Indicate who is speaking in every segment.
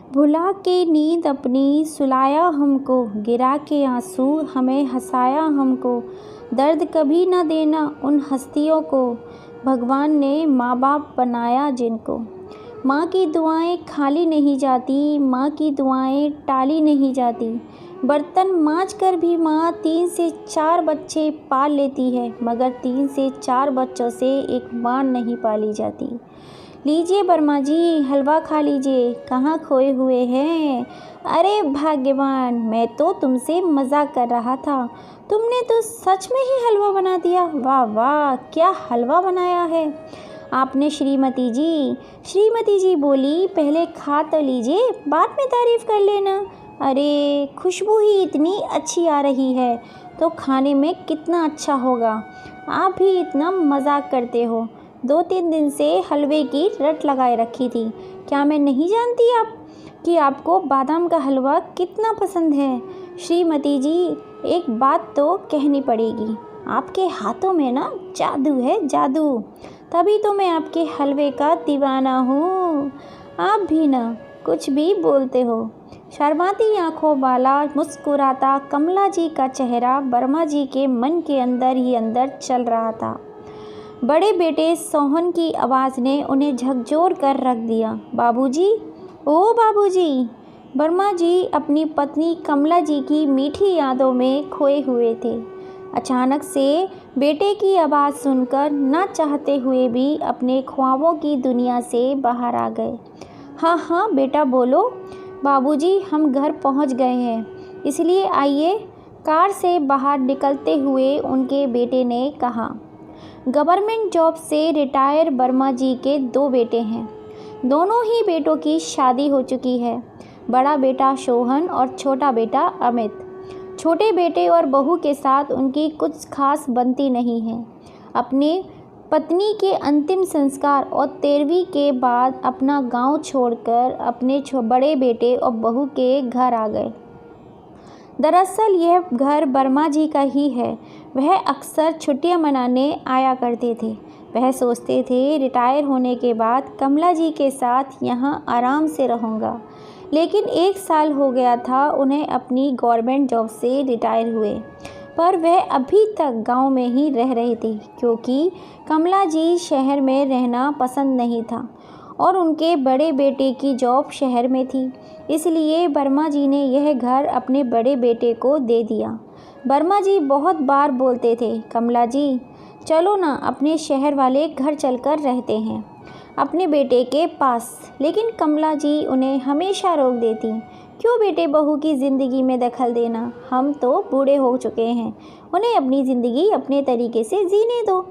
Speaker 1: भुला के नींद अपनी सुलाया हमको, गिरा के आंसू हमें हंसाया हमको। दर्द कभी न देना उन हस्तियों को, भगवान ने माँ बाप बनाया जिनको। माँ की दुआएं खाली नहीं जाती, माँ की दुआएं टाली नहीं जाती। बर्तन मांज कर भी माँ 3 से 4 बच्चे पाल लेती है, मगर 3 से 4 बच्चों से एक माँ नहीं पाली जाती। लीजिए वर्मा जी, हलवा खा लीजिए, कहाँ खोए हुए हैं। अरे भाग्यवान, मैं तो तुमसे मजाक कर रहा था, तुमने तो सच में ही हलवा बना दिया। वाह वाह, क्या हलवा बनाया है आपने श्रीमती जी। श्रीमती जी बोली, पहले खा तो लीजिए, बाद में तारीफ कर लेना। अरे खुशबू ही इतनी अच्छी आ रही है तो खाने में कितना अच्छा होगा। आप भी इतना मजाक करते हो। 2-3 दिन से हलवे की रट लगाए रखी थी। क्या मैं नहीं जानती कि आपको बादाम का हलवा कितना पसंद है। श्रीमती जी, एक बात तो कहनी पड़ेगी, आपके हाथों में ना जादू है, जादू। तभी तो मैं आपके हलवे का दीवाना हूँ। आप भी ना कुछ भी बोलते हो। शर्माती आंखों वाला मुस्कुराता कमला जी का चेहरा वर्मा जी के मन के अंदर ही अंदर चल रहा था। बड़े बेटे सोहन की आवाज़ ने उन्हें झकझोर कर रख दिया। बाबूजी, ओ बाबूजी। वर्मा जी अपनी पत्नी कमला जी की मीठी यादों में खोए हुए थे। अचानक से बेटे की आवाज़ सुनकर न चाहते हुए भी अपने ख्वाबों की दुनिया से बाहर आ गए। हाँ हाँ बेटा बोलो। बाबूजी, हम घर पहुंच गए हैं, इसलिए आइए। कार से बाहर निकलते हुए उनके बेटे ने कहा। गवर्नमेंट जॉब से रिटायर वर्मा जी के 2 बेटे हैं। दोनों ही बेटों की शादी हो चुकी है। बड़ा बेटा सोहन और छोटा बेटा अमित। छोटे बेटे और बहू के साथ उनकी कुछ खास बनती नहीं है। अपनी पत्नी के अंतिम संस्कार और 13वीं के बाद अपना गांव छोड़कर अपने बड़े बेटे और बहू के घर आ गए। दरअसल यह घर वर्मा जी का ही है। वह अक्सर छुट्टियां मनाने आया करते थे। वह सोचते थे रिटायर होने के बाद कमला जी के साथ यहाँ आराम से रहूँगा। लेकिन 1 साल हो गया था उन्हें अपनी गवर्नमेंट जॉब से रिटायर हुए, पर वह अभी तक गांव में ही रह रहे थे, क्योंकि कमला जी शहर में रहना पसंद नहीं था और उनके बड़े बेटे की जॉब शहर में थी। इसलिए वर्मा जी ने यह घर अपने बड़े बेटे को दे दिया। वर्मा जी बहुत बार बोलते थे, कमला जी चलो ना अपने शहर वाले घर चलकर रहते हैं अपने बेटे के पास। लेकिन कमला जी उन्हें हमेशा रोक देती। क्यों बेटे बहू की ज़िंदगी में दखल देना, हम तो बूढ़े हो चुके हैं, उन्हें अपनी ज़िंदगी अपने तरीके से जीने दो।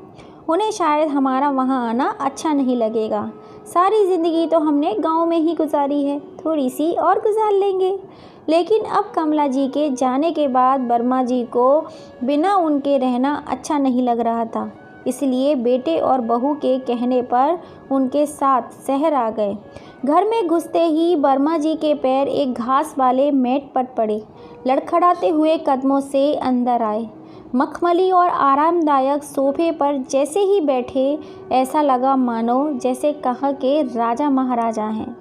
Speaker 1: उन्हें शायद हमारा वहाँ आना अच्छा नहीं लगेगा। सारी ज़िंदगी तो हमने गांव में ही गुजारी है, थोड़ी सी और गुजार लेंगे। लेकिन अब कमला जी के जाने के बाद वर्मा जी को बिना उनके रहना अच्छा नहीं लग रहा था। इसलिए बेटे और बहू के कहने पर उनके साथ शहर आ गए। घर में घुसते ही वर्मा जी के पैर एक घास वाले मेट पर पड़े। लड़खड़ाते हुए कदमों से अंदर आए। मखमली और आरामदायक सोफे पर जैसे ही बैठे, ऐसा लगा मानो जैसे कहा के राजा महाराजा हैं।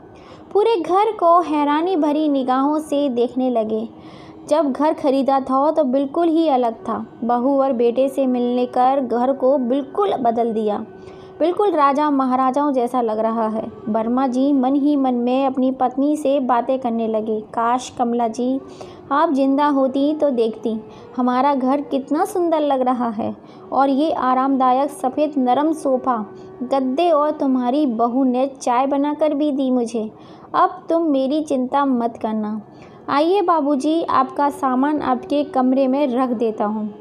Speaker 1: पूरे घर को हैरानी भरी निगाहों से देखने लगे। जब घर खरीदा था तो बिल्कुल ही अलग था। बहू और बेटे से मिलने कर घर को बिल्कुल बदल दिया। बिल्कुल राजा महाराजाओं जैसा लग रहा है। वर्मा जी मन ही मन में अपनी पत्नी से बातें करने लगे। काश कमला जी आप जिंदा होती तो देखती हमारा घर कितना सुंदर लग रहा है। और ये आरामदायक सफ़ेद नरम सोफ़ा, गद्दे, और तुम्हारी बहू ने चाय बनाकर भी दी मुझे। अब तुम मेरी चिंता मत करना। आइए बाबूजी, आपका सामान आपके कमरे में रख देता हूँ।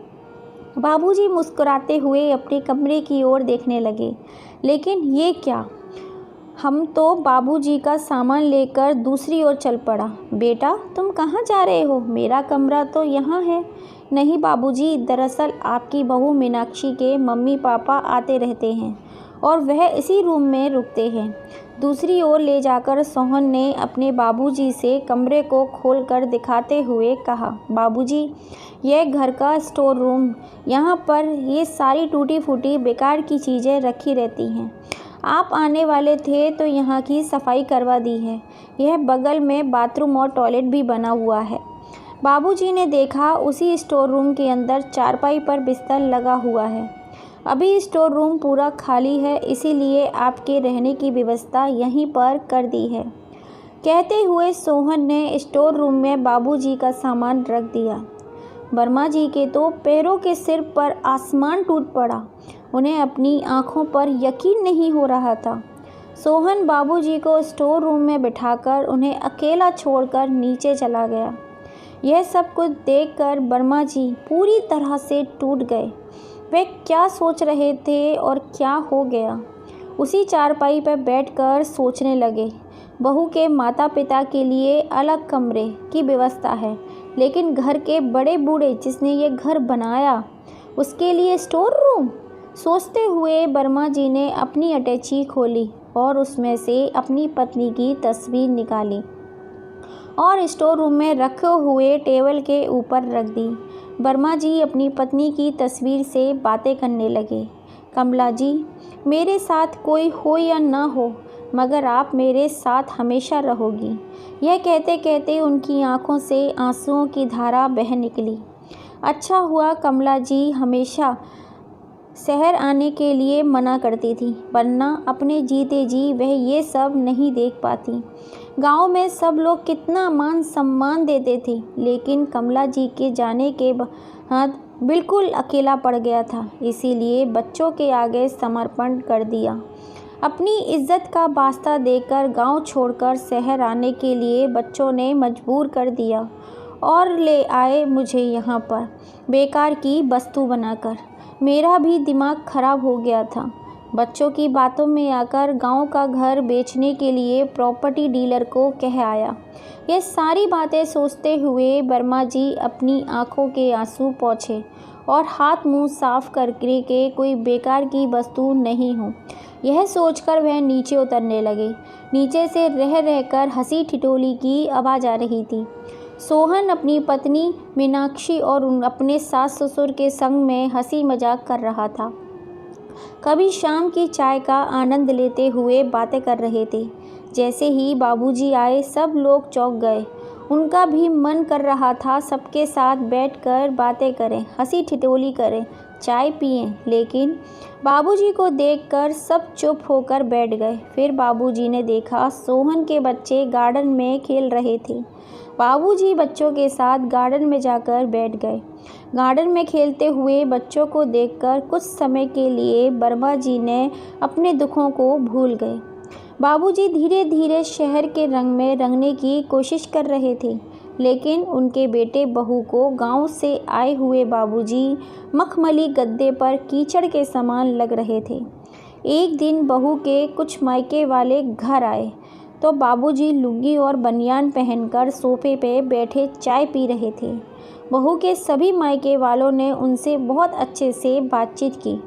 Speaker 1: बाबूजी मुस्कुराते हुए अपने कमरे की ओर देखने लगे। लेकिन ये क्या? हम तो बाबूजी का सामान लेकर दूसरी ओर चल पड़ा। बेटा तुम कहाँ जा रहे हो? मेरा कमरा तो यहाँ है। नहीं बाबूजी, दरअसल आपकी बहू मीनाक्षी के मम्मी पापा आते रहते हैं और वह इसी रूम में रुकते हैं। दूसरी ओर ले जाकर सोहन ने अपने बाबूजी से कमरे को खोलकर दिखाते हुए कहा, बाबूजी यह घर का स्टोर रूम, यहाँ पर ये सारी टूटी फूटी बेकार की चीज़ें रखी रहती हैं। आप आने वाले थे तो यहाँ की सफाई करवा दी है। यह बगल में बाथरूम और टॉयलेट भी बना हुआ है। बाबूजी ने देखा उसी स्टोर रूम के अंदर चारपाई पर बिस्तर लगा हुआ है। अभी स्टोर रूम पूरा खाली है, इसीलिए आपके रहने की व्यवस्था यहीं पर कर दी है। कहते हुए सोहन ने स्टोर रूम में बाबूजी का सामान रख दिया। वर्मा जी के तो पैरों के सिर पर आसमान टूट पड़ा। उन्हें अपनी आंखों पर यकीन नहीं हो रहा था। सोहन बाबूजी को स्टोर रूम में बिठाकर उन्हें अकेला छोड़कर नीचे चला गया। यह सब कुछ देखकर वर्मा जी पूरी तरह से टूट गए। वे क्या सोच रहे थे और क्या हो गया? उसी चारपाई पर बैठकर सोचने लगे। बहू के माता पिता के लिए अलग कमरे की व्यवस्था है, लेकिन घर के बड़े बूढ़े जिसने ये घर बनाया उसके लिए स्टोर रूम। सोचते हुए वर्मा जी ने अपनी अटैची खोली और उसमें से अपनी पत्नी की तस्वीर निकाली और स्टोर रूम में रखे हुए टेबल के ऊपर रख दी। वर्मा जी अपनी पत्नी की तस्वीर से बातें करने लगे। कमला जी, मेरे साथ कोई हो या ना हो, मगर आप मेरे साथ हमेशा रहोगी। यह कहते कहते उनकी आंखों से आंसुओं की धारा बह निकली। अच्छा हुआ कमला जी हमेशा शहर आने के लिए मना करती थी, वरना अपने जीते जी वह ये सब नहीं देख पाती। गांव में सब लोग कितना मान सम्मान देते थे, लेकिन कमला जी के जाने के बाद बिल्कुल अकेला पड़ गया था। इसीलिए बच्चों के आगे समर्पण कर दिया। अपनी इज्जत का वास्ता देकर गांव छोड़कर शहर आने के लिए बच्चों ने मजबूर कर दिया और ले आए मुझे यहाँ पर बेकार की वस्तु बनाकर। मेरा भी दिमाग खराब हो गया था। बच्चों की बातों में आकर गांव का घर बेचने के लिए प्रॉपर्टी डीलर को कह आया। ये सारी बातें सोचते हुए वर्मा जी अपनी आंखों के आंसू पोंछे और हाथ मुंह साफ करके के कोई बेकार की वस्तु नहीं हो, यह सोचकर वह नीचे उतरने लगे। नीचे से रह रहकर हंसी ठिठोली की आवाज़ आ रही थी। सोहन अपनी पत्नी मीनाक्षी और अपने सास ससुर के संग में हंसी मजाक कर रहा था। कभी शाम की चाय का आनंद लेते हुए बातें कर रहे थे। जैसे ही बाबूजी आए सब लोग चौंक गए। उनका भी मन कर रहा था सबके साथ बैठकर बातें करें, हंसी ठिठोली करें, चाय पिएं, लेकिन बाबूजी को देखकर सब चुप होकर बैठ गए। फिर बाबूजी ने देखा सोहन के बच्चे गार्डन में खेल रहे थे। बाबूजी बच्चों के साथ गार्डन में जाकर बैठ गए। गार्डन में खेलते हुए बच्चों को देखकर कुछ समय के लिए वर्मा जी ने अपने दुखों को भूल गए। बाबूजी धीरे धीरे शहर के रंग में रंगने की कोशिश कर रहे थे, लेकिन उनके बेटे बहू को गांव से आए हुए बाबूजी मखमली गद्दे पर कीचड़ के समान लग रहे थे। एक दिन बहू के कुछ मायके वाले घर आए तो बाबूजी लुंगी और बनियान पहनकर सोफे पे बैठे चाय पी रहे थे। बहू के सभी मायके वालों ने उनसे बहुत अच्छे से बातचीत की,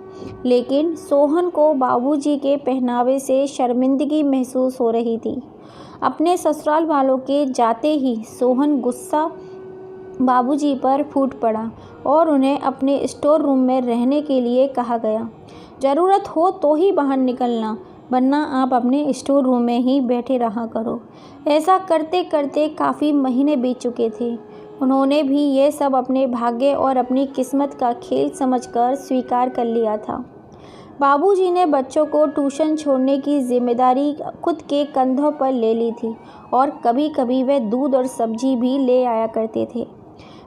Speaker 1: लेकिन सोहन को बाबूजी के पहनावे से शर्मिंदगी महसूस हो रही थी। अपने ससुराल वालों के जाते ही सोहन गुस्सा बाबूजी पर फूट पड़ा और उन्हें अपने स्टोर रूम में रहने के लिए कहा गया। ज़रूरत हो तो ही बाहर निकलना, वरना आप अपने स्टोर रूम में ही बैठे रहा करो। ऐसा करते करते काफ़ी महीने बीत चुके थे। उन्होंने भी ये सब अपने भाग्य और अपनी किस्मत का खेल समझकर स्वीकार कर लिया था। बाबूजी ने बच्चों को ट्यूशन छोड़ने की जिम्मेदारी खुद के कंधों पर ले ली थी और कभी कभी वे दूध और सब्जी भी ले आया करते थे।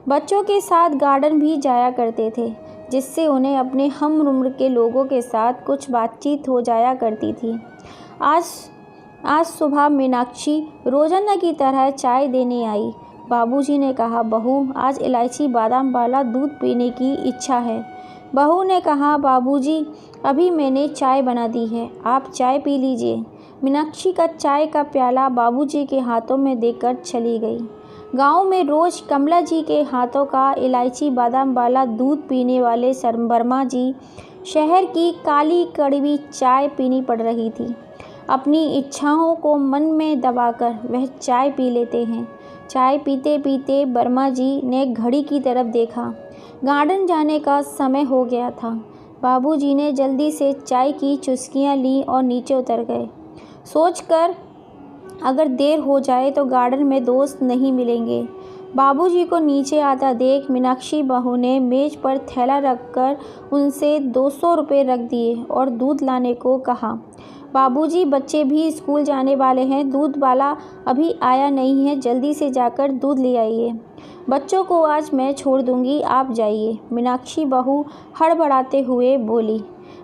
Speaker 1: बच्चों के साथ गार्डन भी जाया करते थे, जिससे उन्हें अपने हम उम्र के लोगों के साथ कुछ बातचीत हो जाया करती थी। आज सुबह मीनाक्षी रोजाना की तरह चाय देने आई। बाबूजी ने कहा, बहू आज इलायची बादाम वाला दूध पीने की इच्छा है। बहू ने कहा, बाबूजी अभी मैंने चाय बना दी है, आप चाय पी लीजिए। मीनाक्षी का चाय का प्याला बाबूजी के हाथों में देकर चली गई। गांव में रोज कमला जी के हाथों का इलायची बादाम वाला दूध पीने वाले वर्मा जी शहर की काली कड़वी चाय पीनी पड़ रही थी। अपनी इच्छाओं को मन में दबाकर वह चाय पी लेते हैं। चाय पीते पीते वर्मा जी ने घड़ी की तरफ देखा। गार्डन जाने का समय हो गया था। बाबूजी ने जल्दी से चाय की चुस्कियां लीं और नीचे उतर गए, सोचकर अगर देर हो जाए तो गार्डन में दोस्त नहीं मिलेंगे। बाबूजी को नीचे आता देख मीनाक्षी बहू ने मेज पर थैला रखकर उनसे 200 रुपये रख दिए और दूध लाने को कहा। बाबूजी, बच्चे भी स्कूल जाने वाले हैं, दूध वाला अभी आया नहीं है, जल्दी से जाकर दूध ले आइए। बच्चों को आज मैं छोड़ दूंगी, आप जाइए, मीनाक्षी बहू हड़बड़ाते हुए बोली।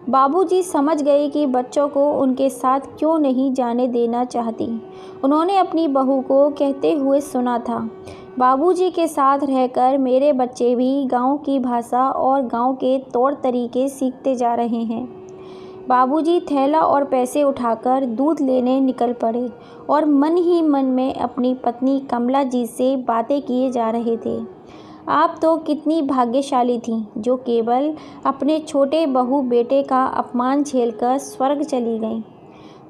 Speaker 1: बाबूजी समझ गए कि बच्चों को उनके साथ क्यों नहीं जाने देना चाहती। उन्होंने अपनी बहू को कहते हुए सुना था, बाबूजी के साथ रहकर मेरे बच्चे भी गांव की भाषा और गांव के तौर तरीके सीखते जा रहे हैं। बाबूजी थैला और पैसे उठाकर दूध लेने निकल पड़े और मन ही मन में अपनी पत्नी कमला जी से बातें किए जा रहे थे। आप तो कितनी भाग्यशाली थीं जो केवल अपने छोटे बहू बेटे का अपमान झेलकर स्वर्ग चली गईं।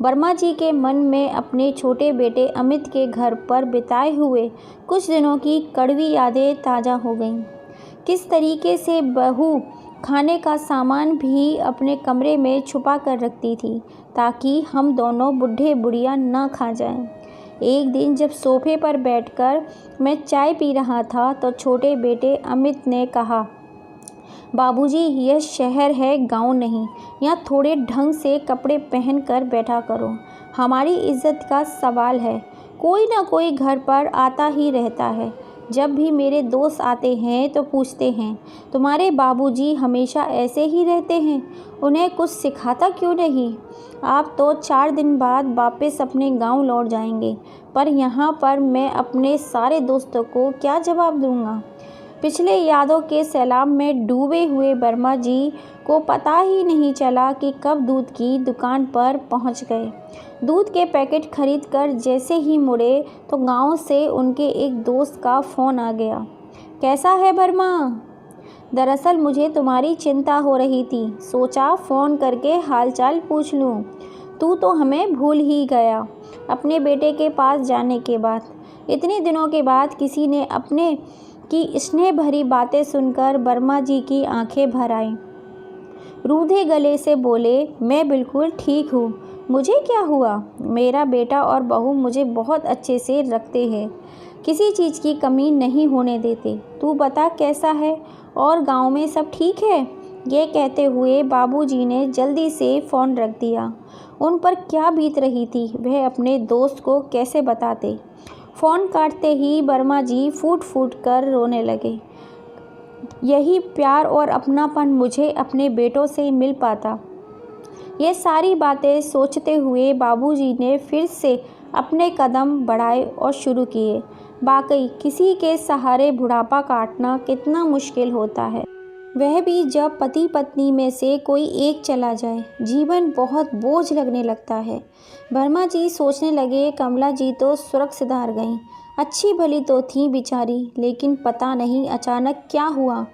Speaker 1: वर्मा जी के मन में अपने छोटे बेटे अमित के घर पर बिताए हुए कुछ दिनों की कड़वी यादें ताज़ा हो गईं। किस तरीके से बहू खाने का सामान भी अपने कमरे में छुपा कर रखती थी ताकि हम दोनों बुढ़े बुढ़िया न खा जाएं। एक दिन जब सोफे पर बैठकर मैं चाय पी रहा था तो छोटे बेटे अमित ने कहा, बाबूजी, यह शहर है, गांव नहीं। यहाँ थोड़े ढंग से कपड़े पहन कर बैठा करो, हमारी इज्जत का सवाल है। कोई ना कोई घर पर आता ही रहता है। जब भी मेरे दोस्त आते हैं तो पूछते हैं, तुम्हारे बाबूजी हमेशा ऐसे ही रहते हैं, उन्हें कुछ सिखाता क्यों नहीं? आप तो 4 दिन बाद वापस अपने गांव लौट जाएंगे, पर यहाँ पर मैं अपने सारे दोस्तों को क्या जवाब दूंगा? पिछले यादों के सैलाब में डूबे हुए वर्मा जी को पता ही नहीं चला कि कब दूध की दुकान पर पहुंच गए। दूध के पैकेट खरीदकर जैसे ही मुड़े तो गांव से उनके एक दोस्त का फ़ोन आ गया। कैसा है वर्मा? दरअसल मुझे तुम्हारी चिंता हो रही थी, सोचा फ़ोन करके हालचाल पूछ लूँ। तू तो हमें भूल ही गया अपने बेटे के पास जाने के बाद। इतने दिनों के बाद किसी ने अपने की स्नेह भरी बातें सुनकर वर्मा जी की आंखें भर आईं। रूधे गले से बोले, मैं बिल्कुल ठीक हूँ, मुझे क्या हुआ? मेरा बेटा और बहू मुझे बहुत अच्छे से रखते हैं, किसी चीज़ की कमी नहीं होने देते। तू बता कैसा है और गांव में सब ठीक है? ये कहते हुए बाबूजी ने जल्दी से फ़ोन रख दिया। उन पर क्या बीत रही थी वह अपने दोस्त को कैसे बताते? फ़ोन काटते ही वर्मा जी फूट फूट कर रोने लगे। यही प्यार और अपनापन मुझे अपने बेटों से मिल पाता। ये सारी बातें सोचते हुए बाबूजी ने फिर से अपने कदम बढ़ाए और शुरू किए। वाकई किसी के सहारे बुढ़ापा काटना कितना मुश्किल होता है, वह भी जब पति पत्नी में से कोई एक चला जाए। जीवन बहुत बोझ लगने लगता है। वर्मा जी सोचने लगे, कमला जी तो स्वर्ग सिधार गईं, अच्छी भली तो थी बेचारी, लेकिन पता नहीं अचानक क्या हुआ।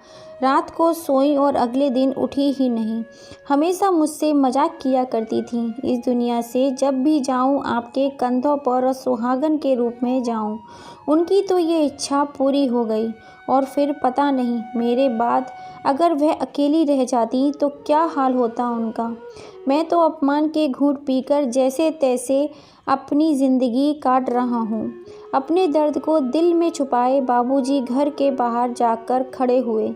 Speaker 1: रात को सोई और अगले दिन उठी ही नहीं। हमेशा मुझसे मजाक किया करती थी, इस दुनिया से जब भी जाऊं आपके कंधों पर सुहागन के रूप में जाऊं। उनकी तो ये इच्छा पूरी हो गई और फिर पता नहीं मेरे बाद अगर वह अकेली रह जाती तो क्या हाल होता उनका। मैं तो अपमान के घूंट पीकर जैसे तैसे अपनी ज़िंदगी काट रहा हूँ। अपने दर्द को दिल में छुपाए बाबूजी घर के बाहर जाकर खड़े हुए।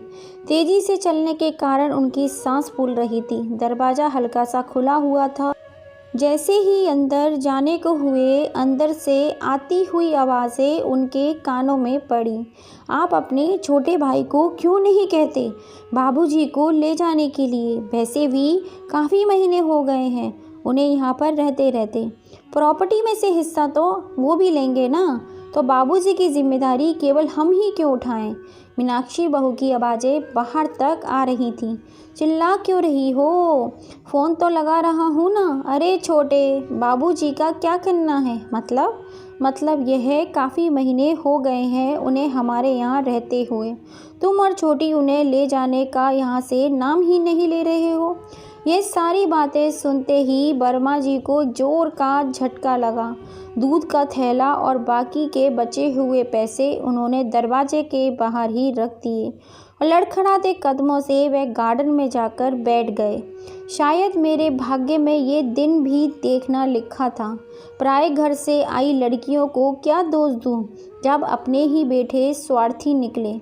Speaker 1: तेज़ी से चलने के कारण उनकी सांस फूल रही थी। दरवाज़ा हल्का सा खुला हुआ था। जैसे ही अंदर जाने को हुए, अंदर से आती हुई आवाज़ें उनके कानों में पड़ी। आप अपने छोटे भाई को क्यों नहीं कहते बाबूजी को ले जाने के लिए? वैसे भी काफ़ी महीने हो गए हैं उन्हें यहाँ पर रहते रहते। प्रॉपर्टी में से हिस्सा तो वो भी लेंगे ना, तो बाबूजी की जिम्मेदारी केवल हम ही क्यों उठाएं? मीनाक्षी बहू की आवाज़ें बाहर तक आ रही थीं। चिल्ला क्यों रही हो? फ़ोन तो लगा रहा हूँ ना। अरे छोटे, बाबूजी का क्या कहना है? मतलब यह काफ़ी महीने हो गए हैं उन्हें हमारे यहाँ रहते हुए। तुम और छोटी उन्हें ले जाने का यहाँ से नाम ही नहीं ले रहे हो। ये सारी बातें सुनते ही वर्मा जी को जोर का झटका लगा। दूध का थैला और बाकी के बचे हुए पैसे उन्होंने दरवाजे के बाहर ही रख दिए। और लड़खड़ाते कदमों से वह गार्डन में जाकर बैठ गए। शायद मेरे भाग्य में ये दिन भी देखना लिखा था। पराए घर से आई लड़कियों को क्या दोष दूं, जब अपने ही बेटे स्वार्थी निकले।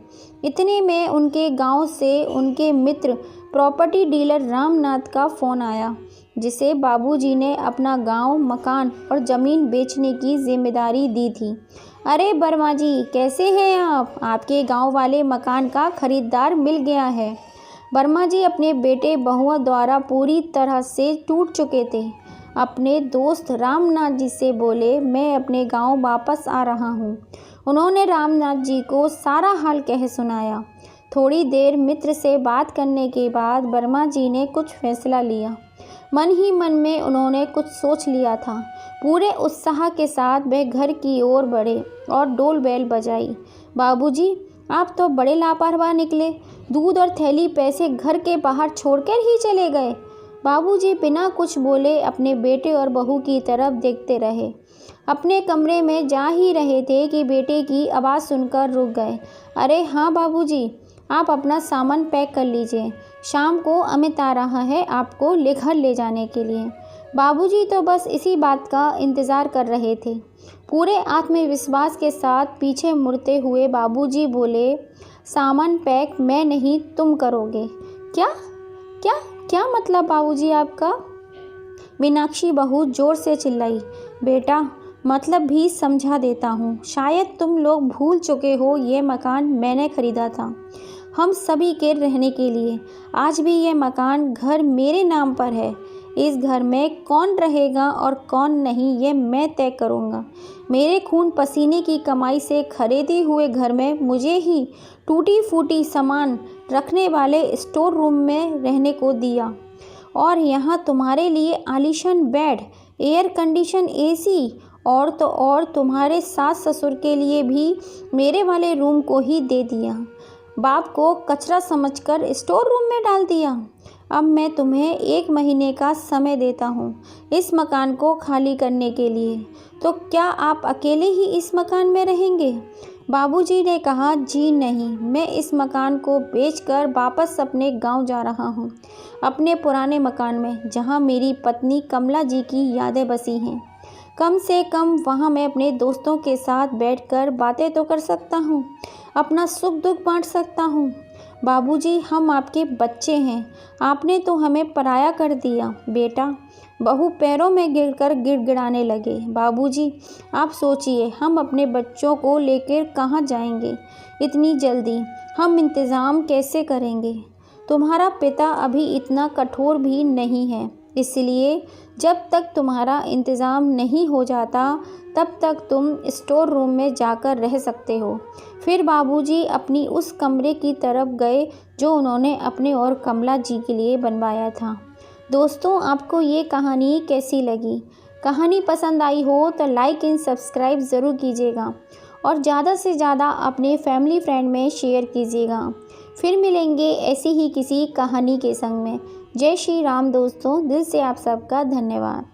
Speaker 1: इतने में उनके गांव से उनके मित्र प्रॉपर्टी डीलर रामनाथ का फ़ोन आया, जिसे बाबूजी ने अपना गांव, मकान और ज़मीन बेचने की जिम्मेदारी दी थी। अरे वर्मा जी, कैसे हैं आप? आपके गांव वाले मकान का खरीदार मिल गया है। वर्मा जी अपने बेटे बहुओं द्वारा पूरी तरह से टूट चुके थे। अपने दोस्त रामनाथ जी से बोले, मैं अपने गांव वापस आ रहा हूं। उन्होंने रामनाथ जी को सारा हाल कह सुनाया। थोड़ी देर मित्र से बात करने के बाद वर्मा जी ने कुछ फैसला लिया। मन ही मन में उन्होंने कुछ सोच लिया था। पूरे उत्साह के साथ वह घर की ओर बढ़े और डोल बैल बजाई। बाबूजी, आप तो बड़े लापरवाह निकले। दूध और थैली पैसे घर के बाहर छोड़कर ही चले गए। बाबूजी बिना कुछ बोले अपने बेटे और बहू की तरफ देखते रहे। अपने कमरे में जा ही रहे थे कि बेटे की आवाज़ सुनकर रुक गए। अरे हाँ बाबूजी, आप अपना सामान पैक कर लीजिए। शाम को अमित आ रहा है आपको घर ले जाने के लिए। बाबूजी तो बस इसी बात का इंतज़ार कर रहे थे। पूरे आत्मविश्वास के साथ पीछे मुड़ते हुए बाबूजी बोले, सामान पैक मैं नहीं तुम करोगे। क्या क्या क्या मतलब बाबूजी आपका? मीनाक्षी बहू जोर से चिल्लाई। बेटा, मतलब भी समझा देता हूँ। शायद तुम लोग भूल चुके हो, ये मकान मैंने खरीदा था हम सभी के रहने के लिए। आज भी ये मकान घर मेरे नाम पर है। इस घर में कौन रहेगा और कौन नहीं, ये मैं तय करूँगा। मेरे खून पसीने की कमाई से खरीदे हुए घर में मुझे ही टूटी फूटी सामान रखने वाले स्टोर रूम में रहने को दिया, और यहाँ तुम्हारे लिए आलीशान बेड, एयर कंडीशन एसी, और तो और तुम्हारे सास ससुर के लिए भी मेरे वाले रूम को ही दे दिया। बाप को कचरा समझकर स्टोर रूम में डाल दिया। अब मैं तुम्हें 1 महीने का समय देता हूँ इस मकान को खाली करने के लिए। तो क्या आप अकेले ही इस मकान में रहेंगे? बाबूजी ने कहा, जी नहीं, मैं इस मकान को बेचकर वापस अपने गांव जा रहा हूँ, अपने पुराने मकान में, जहाँ मेरी पत्नी कमला जी की यादें बसी हैं। कम से कम वहाँ मैं अपने दोस्तों के साथ बैठकर बातें तो कर सकता हूँ, अपना सुख दुख बांट सकता हूँ। बाबूजी, हम आपके बच्चे हैं, आपने तो हमें पराया कर दिया। बेटा, बहू पैरों में गिरकर गिड़गिड़ाने लगे। बाबूजी, आप सोचिए, हम अपने बच्चों को लेकर कहाँ जाएंगे इतनी जल्दी? हम इंतज़ाम कैसे करेंगे? तुम्हारा पिता अभी इतना कठोर भी नहीं है, इसलिए जब तक तुम्हारा इंतज़ाम नहीं हो जाता तब तक तुम स्टोर रूम में जाकर रह सकते हो। फिर बाबूजी अपनी उस कमरे की तरफ गए जो उन्होंने अपने और कमला जी के लिए बनवाया था। दोस्तों, आपको ये कहानी कैसी लगी? कहानी पसंद आई हो तो लाइक एंड सब्सक्राइब ज़रूर कीजिएगा और ज़्यादा से ज़्यादा अपने फैमिली फ्रेंड में शेयर कीजिएगा। फिर मिलेंगे ऐसी ही किसी कहानी के संग में। जय श्री राम दोस्तों, दिल से आप सबका धन्यवाद।